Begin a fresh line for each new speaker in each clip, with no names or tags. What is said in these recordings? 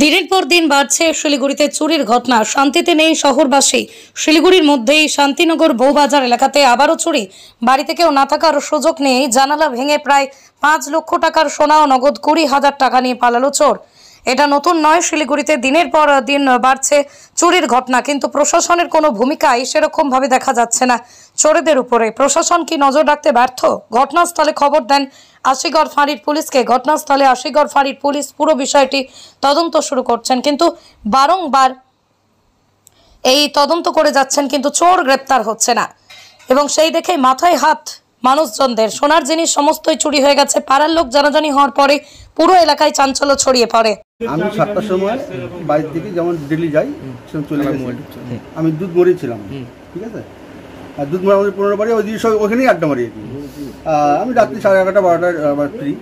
দিনের পর দিন বাড়ছে শিলিগুড়িতে চুরির ঘটনা। শান্তিতে নেই শহরবাসী। শিলিগুড়ির মধ্যেই শান্তিনগর বউবাজার এলাকাতে আবারও চুরি। বাড়িতে কেউ না থাকার সুযোগ নেই জানালা ভেঙে প্রায় 5 লক্ষ টাকার সোনা ও নগদ 20,000 টাকা নিয়ে পালালো চোর। এটা নতুন নয়, শিলিগুড়িতে দিনের পর দিন বাড়ছে চুরির ঘটনা, কিন্তু প্রশাসনের কোনো ভূমিকাই সেরকম ভাবে দেখা যাচ্ছে না চোরেদের উপরে। প্রশাসন কি নজর রাখতে ব্যর্থ? ঘটনাস্থলে খবর দেন আশিগড় ফাঁড়ির পুলিশকে। ঘটনাস্থলে আশিগড় ফাঁড়ির পুলিশ পুরো বিষয়টি তদন্ত শুরু করছেন, কিন্তু বারংবার এই তদন্ত করে যাচ্ছেন, কিন্তু চোর গ্রেপ্তার হচ্ছে না। এবং সেই দেখে মাথায় হাত মানুষজনদের। সোনার জিনিস সমস্তই চুরি হয়ে গেছে। পাড়ার লোক জানাজানি হওয়ার পরে পুরো এলাকায় চাঞ্চল্য ছড়িয়ে পড়ে।
আমি 7টার সময় বাড়ির দিকে যেমন ডেলি যাই চলে গেছি। আমি দুধ মরিয়েছিলাম, ঠিক আছে। আর দুধ মরা আমাদের 15 বাড়ি, ওই দিন সব ওখানেই আড্ডা মারি। আমি রাত্রি 11:30 12টায় আমার ফ্রি।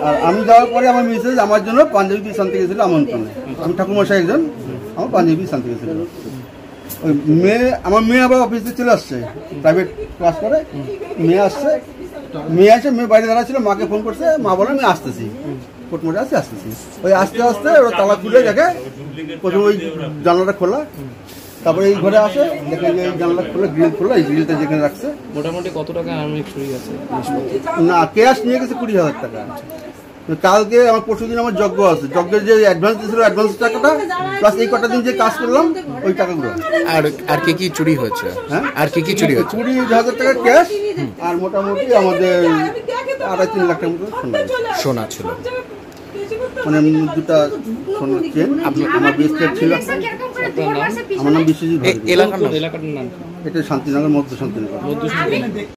আর আমি যাওয়ার পরে আমার মিসেস আমার জন্য পাঞ্জাবি পিস আনতে গেছিলো আমন্ত্রণে। আমি ঠাকুরমশাই একজন, আমার পাঞ্জাবি পিস আনতে গেছিলো। ওই আমার মেয়ে আবার অফিসে চলে আসছে, প্রাইভেট ক্লাস করে। মেয়ে আসছে, মেয়ে বাইরে দাঁড়া ছিল, মাকে ফোন করছে। মা বলে আমি আসতেছি, কোটমোটে আসতেছি। ওই আস্তে আস্তে ওরা তালা খুলে দেখে, প্রথমে ওই জানলাটা খোলা, তারপরে এই ঘরে আসে, দেখে যে জানলাটা খোলা, গ্রিল খোলা, এই গ্রিলটা যেখানে রাখছে।
মোটামুটি কত টাকা আনুমানিক চুরি গেছে?
না, ক্যাশ নিয়ে গেছে 20,000 টাকা। কালকে আমার পরশুদিন আমার যজ্ঞ আছে, যজ্ঞের যে অ্যাডভান্স দিয়েছিল, অ্যাডভান্স টাকাটা প্লাস এই কটা দিন যে কাজ করলাম ওই টাকাগুলো।
আর কি চুরি হয়েছে? হ্যাঁ, আর কি চুরি হয়েছে?
20,000 টাকা ক্যাশ, আর মোটামুটি আমাদের 2.5-3 লাখ টাকার মতো
সোনা ছিল।
মানে 2টা সোনার চেন। আমার বেস্টের ছিল। আমার নাম বিশ্বজিৎ।
এলাকার নাম?
এটা শান্তিনগর, মধ্য শান্তিনগর।